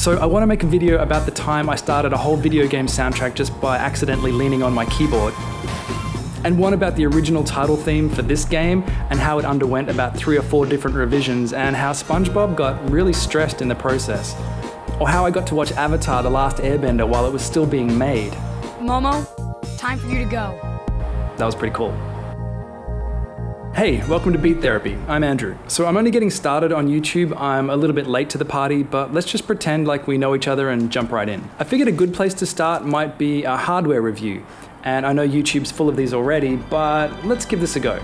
So I want to make a video about the time I started a whole video game soundtrack just by accidentally leaning on my keyboard. And one about the original title theme for this game and how it underwent about 3 or 4 different revisions and how SpongeBob got really stressed in the process. Or how I got to watch Avatar: The Last Airbender while it was still being made. Momo, time for you to go. That was pretty cool. Hey, welcome to Beat Therapy. I'm Andrew. So I'm only getting started on YouTube. I'm a little bit late to the party, but let's just pretend like we know each other and jump right in. I figured a good place to start might be a hardware review. And I know YouTube's full of these already, but let's give this a go.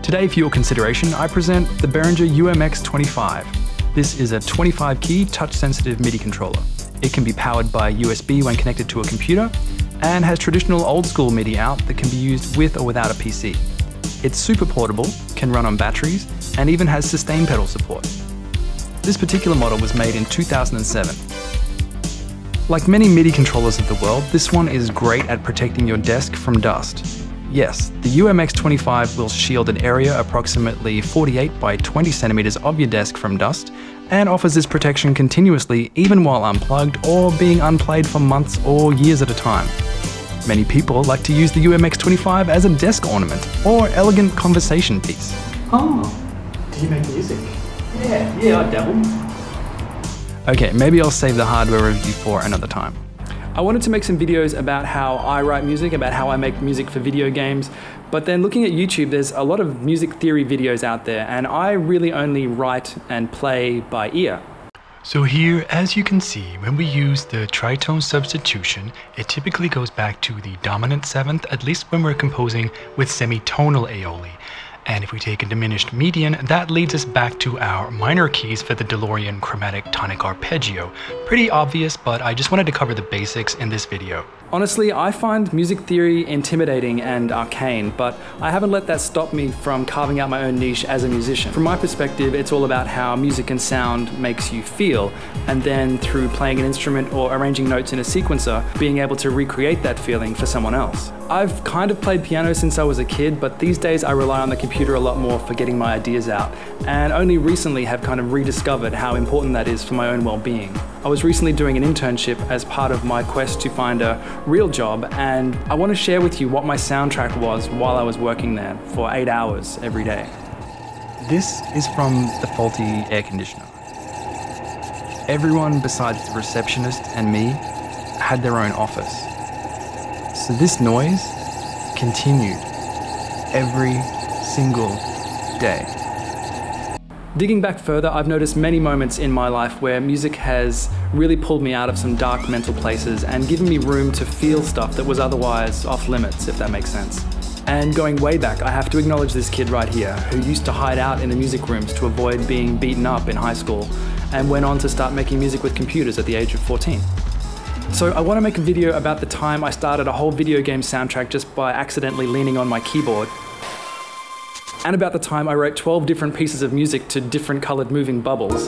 Today, for your consideration, I present the Behringer UMX25. This is a 25-key touch-sensitive MIDI controller. It can be powered by USB when connected to a computer, and has traditional old-school MIDI out that can be used with or without a PC. It's super portable, can run on batteries, and even has sustain pedal support. This particular model was made in 2007. Like many MIDI controllers of the world, this one is great at protecting your desk from dust. Yes, the UMX25 will shield an area approximately 48 by 20 centimeters of your desk from dust, and offers this protection continuously even while unplugged or being unplayed for months or years at a time. Many people like to use the UMX25 as a desk ornament or elegant conversation piece. Oh, do you make music? Yeah, I dabble. Okay, maybe I'll save the hardware review for another time. I wanted to make some videos about how I write music, about how I make music for video games, but then looking at YouTube, there's a lot of music theory videos out there, and I really only write and play by ear. So here, as you can see, when we use the tritone substitution, it typically goes back to the dominant 7th, at least when we're composing with semitonal aioli. And if we take a diminished median, that leads us back to our minor keys for the DeLorean chromatic tonic arpeggio. Pretty obvious, but I just wanted to cover the basics in this video. Honestly, I find music theory intimidating and arcane, but I haven't let that stop me from carving out my own niche as a musician. From my perspective, it's all about how music and sound makes you feel, and then through playing an instrument or arranging notes in a sequencer, being able to recreate that feeling for someone else. I've kind of played piano since I was a kid, but these days I rely on the computer a lot more for getting my ideas out, and only recently have kind of rediscovered how important that is for my own well-being. I was recently doing an internship as part of my quest to find a real job, and I want to share with you what my soundtrack was while I was working there for 8 hours every day. This is from the faulty air conditioner. Everyone besides the receptionist and me had their own office. So this noise continued every single day. Digging back further, I've noticed many moments in my life where music has really pulled me out of some dark mental places and given me room to feel stuff that was otherwise off limits, if that makes sense. And going way back, I have to acknowledge this kid right here, who used to hide out in the music rooms to avoid being beaten up in high school, and went on to start making music with computers at the age of 14. So I want to make a video about the time I started a whole video game soundtrack just by accidentally leaning on my keyboard, and about the time I wrote 12 different pieces of music to different colored moving bubbles.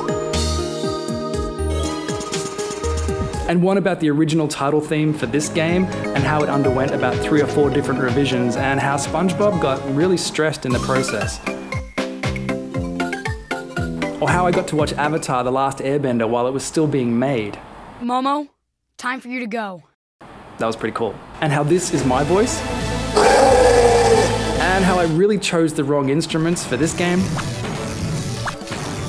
And one about the original title theme for this game and how it underwent about 3 or 4 different revisions and how SpongeBob got really stressed in the process. Or how I got to watch Avatar: The Last Airbender while it was still being made. Momo, time for you to go. That was pretty cool. And how this is my voice. And how I really chose the wrong instruments for this game.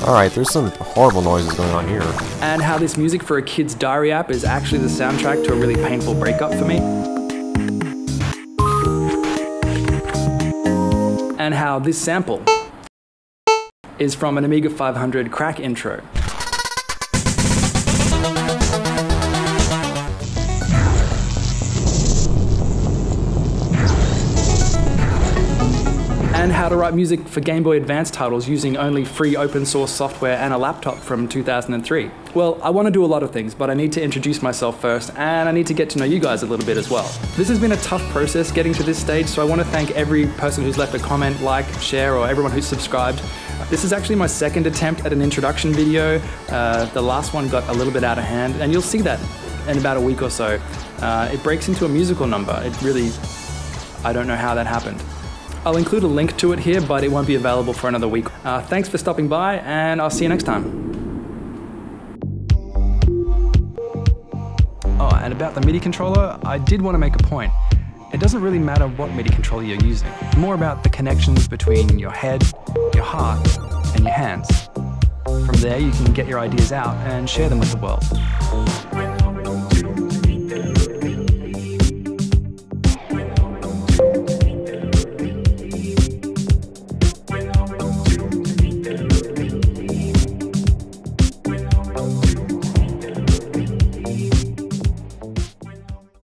Alright, there's some horrible noises going on here. And how this music for a kid's diary app is actually the soundtrack to a really painful breakup for me. And how this sample is from an Amiga 500 crack intro. And how to write music for Game Boy Advance titles using only free open source software and a laptop from 2003. Well, I want to do a lot of things, but I need to introduce myself first, and I need to get to know you guys a little bit as well. This has been a tough process getting to this stage, so I want to thank every person who's left a comment, like, share, or everyone who's subscribed. This is actually my second attempt at an introduction video. The last one got a little bit out of hand, and you'll see that in about a week or so. It breaks into a musical number. I don't know how that happened. I'll include a link to it here, but it won't be available for another week. Thanks for stopping by, and I'll see you next time. And about the MIDI controller, I did want to make a point. It doesn't really matter what MIDI controller you're using. It's more about the connections between your head, your heart, and your hands. From there, you can get your ideas out and share them with the world.